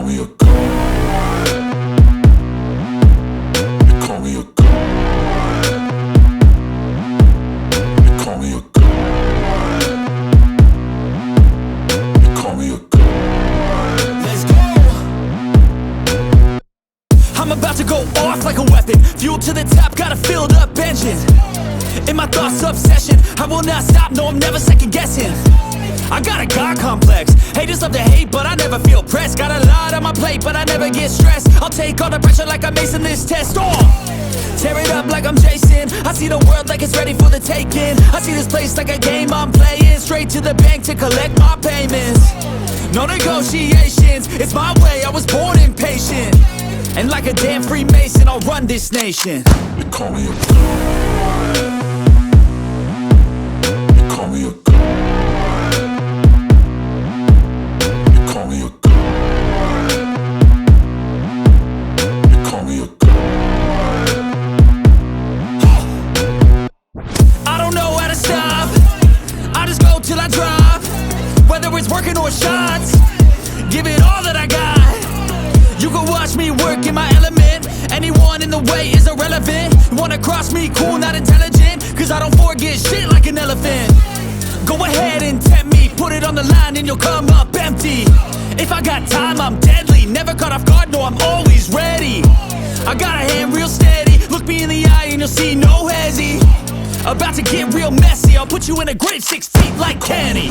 me a god. They call me a god. They call me a god. They call me a god. Let's go. I'm about to go off like a weapon. Fuel to the top, got a filled up engine. In my thoughts, obsession, I will not stop, no, I'm never second guessing. I got a God complex. Haters love to hate, but I never feel pressed. Got a lot on my plate, but I never get stressed. I'll take all the pressure like I'm acing this test. Tear it up like I'm Jason. I see the world like it's ready for the taking. I see this place like a game I'm playing. Straight to the bank to collect my payments. No negotiations, it's my way, I was born impatient. And like a damn Freemason, I'll run this nation. They call me a god. They call me a god. They call me a god. They call me a god. I don't know how to stop, I just go till I drop. Whether it's working or shots, give it all that I got. You can watch me work in my element. Anyone in the way is irrelevant. You wanna cross me, cool, not intelligent. Cause I don't forget shit like an elephant. Go ahead and tempt me, put it on the line and you'll come up empty. If I got time, I'm deadly. Never caught off guard, no, I'm always ready. I got a hand real steady. Look me in the eye and you'll see no hezzy. About to get real messy, I'll put you in a grid 6 feet like Kenny.